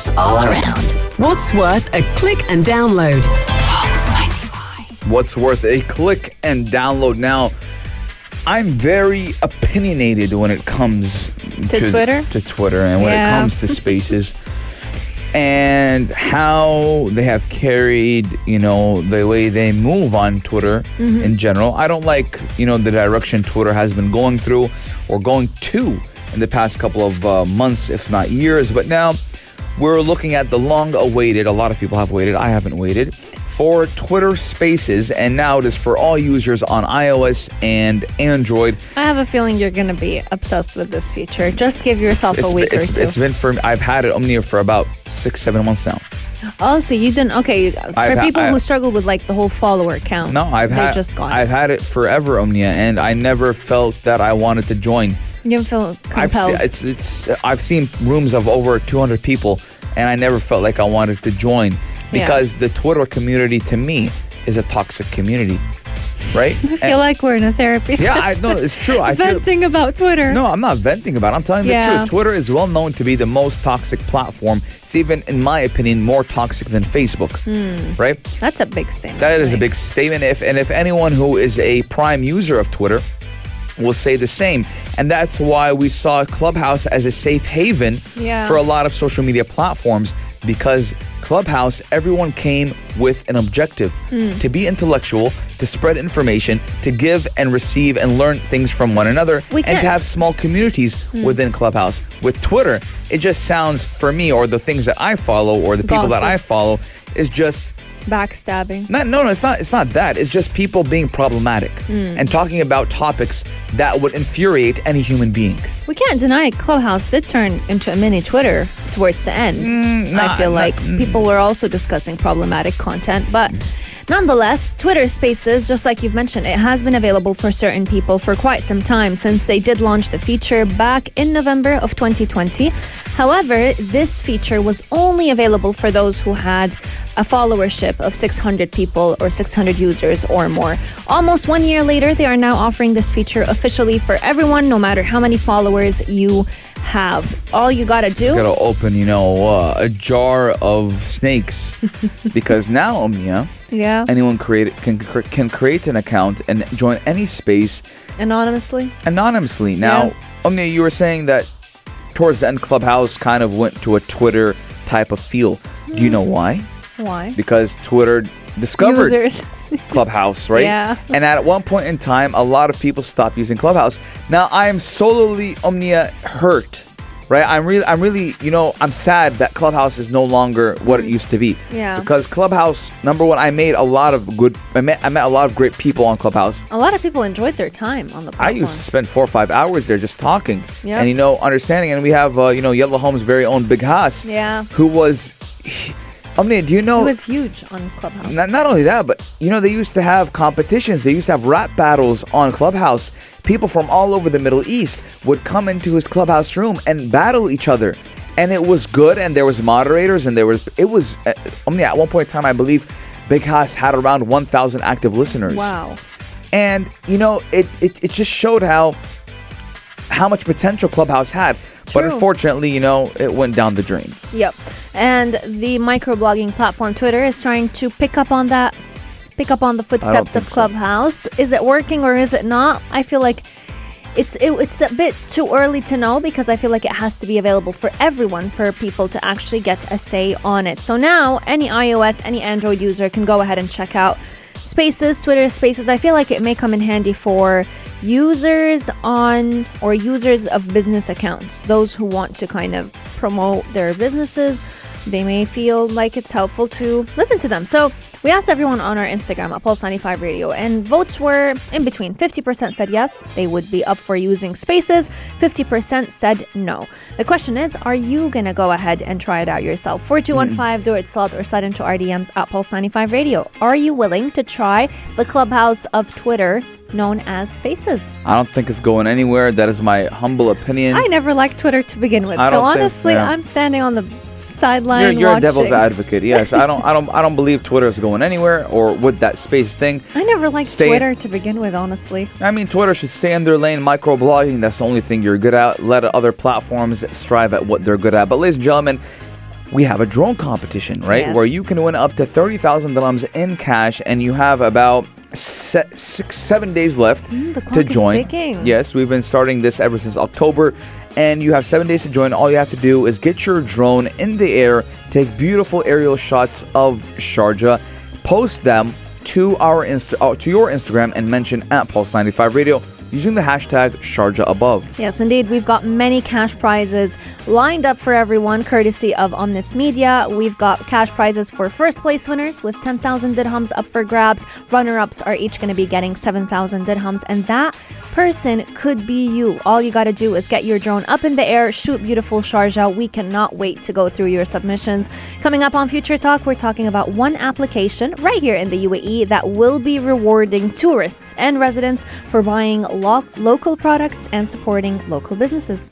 Clubhouse all around. What's worth a click and download? What's worth a click and download? Now, I'm very opinionated when it comes to Twitter? To Twitter, and when it comes to Spaces and how they have carried, the way they move on Twitter in general. I don't like, the direction Twitter has been going through or going to in the past couple of months, if not years. But now we're looking at the long-awaited, a lot of people have waited, I haven't waited, for Twitter Spaces, and now it is for all users on iOS and Android. I have a feeling you're going to be obsessed with this feature. Just give yourself a week or two. It's been I've had it, Omnia, for about 6-7 months now. Oh, so you didn't, okay. For people who struggle with like the whole follower count, they're just gone. I've had it forever, Omnia, and I never felt that I wanted to join. You didn't feel compelled? I've seen rooms of over 200 people, and I never felt like I wanted to join. Because the Twitter community, to me, is a toxic community, right? I feel like we're in a therapy session. Yeah, I know, it's true. Venting about Twitter. No, I'm not venting about it. I'm telling you the truth. Twitter is well known to be the most toxic platform. It's even, in my opinion, more toxic than Facebook, right? That's a big statement. That is a big statement. If anyone who is a prime user of Twitter will say the same. And that's why we saw Clubhouse as a safe haven for a lot of social media platforms, because Clubhouse, everyone came with an objective to be intellectual, to spread information, to give and receive and learn things from one another, and to have small communities within Clubhouse. With Twitter, it just sounds, for me, or the things that I follow, or the people that I follow, is just backstabbing. No, it's not that. It's just people being problematic and talking about topics that would infuriate any human being. We can't deny Clubhouse did turn into a mini Twitter towards the end. I feel like people were also discussing problematic content, but nonetheless, Twitter Spaces, just like you've mentioned, it has been available for certain people for quite some time since they did launch the feature back in November of 2020. However, this feature was only available for those who had a followership of 600 people or 600 users or more. Almost 1 year later, they are now offering this feature officially for everyone, no matter how many followers you have. All you gotta do... You gotta open, a jar of snakes. Because now, Omnia, anyone can create an account and join any space. Anonymously. Now, Omnia, you were saying that towards the end, Clubhouse kind of went to a Twitter type of feel. Do you know why? Why? Because Twitter discovered users. Clubhouse, right? Yeah. And at one point in time, a lot of people stopped using Clubhouse. Now, I am solely, Omnia, hurt, right? I'm really, I'm sad that Clubhouse is no longer what it used to be. Yeah. Because Clubhouse, number one, I met a lot of great people on Clubhouse. A lot of people enjoyed their time on the platform. I used to spend 4 or 5 hours there just talking and, understanding. And we have, Yellow Home's very own Big Haas, who was... Omnia, do you know... It was huge on Clubhouse. Not only that, but, they used to have competitions. They used to have rap battles on Clubhouse. People from all over the Middle East would come into his Clubhouse room and battle each other. And it was good, and there was moderators, and Omnia, at one point in time, I believe Big Haas had around 1,000 active listeners. Wow. And, it just showed how much potential Clubhouse had. True. But unfortunately, it went down the drain. Yep. And the microblogging platform Twitter is trying to pick up on the footsteps of Clubhouse. So. Is it working or is it not? I feel like it's a bit too early to know, because I feel like it has to be available for everyone for people to actually get a say on it. So now any iOS, any Android user can go ahead and check out Spaces, Twitter Spaces. I feel like it may come in handy for users of business accounts, those who want to kind of promote their businesses. They may feel like it's helpful to listen to them. So we asked everyone on our Instagram at Pulse 95 Radio, and votes were in between. 50% said yes, they would be up for using Spaces. 50% said no. The question is, are you going to go ahead and try it out yourself? 4215, do it slot, or slide into our DMs at Pulse 95 Radio. Are you willing to try the Clubhouse of Twitter, known as Spaces? I don't think it's going anywhere. That is my humble opinion. I never liked Twitter to begin with, so honestly, I'm standing on the sideline. You're watching. a devil's advocate. Yes, I don't believe Twitter is going anywhere, or with that space thing. I never liked Twitter to begin with, honestly. I mean, Twitter should stay in their lane. Microblogging, that's the only thing you're good at. Let other platforms strive at what they're good at. But ladies and gentlemen, we have a drone competition, right? Yes. Where you can win up to 30,000 dirhams in cash, and you have about 7 days left The to clock is join. ticking. Yes, we've been starting this ever since October, and you have 7 days to join. All you have to do is get your drone in the air, take beautiful aerial shots of Sharjah, post them to our to your Instagram, and mention at Pulse 95 Radio using the hashtag Sharjah above. Yes, indeed. We've got many cash prizes lined up for everyone, courtesy of Omnis Media. We've got cash prizes for first place winners with 10,000 dirhams up for grabs. Runner-ups are each going to be getting 7,000 dirhams, and that person could be you. All you got to do is get your drone up in the air, shoot beautiful Sharjah. We cannot wait to go through your submissions. Coming up on Future Talk, we're talking about one application right here in the UAE that will be rewarding tourists and residents for buying local products and supporting local businesses.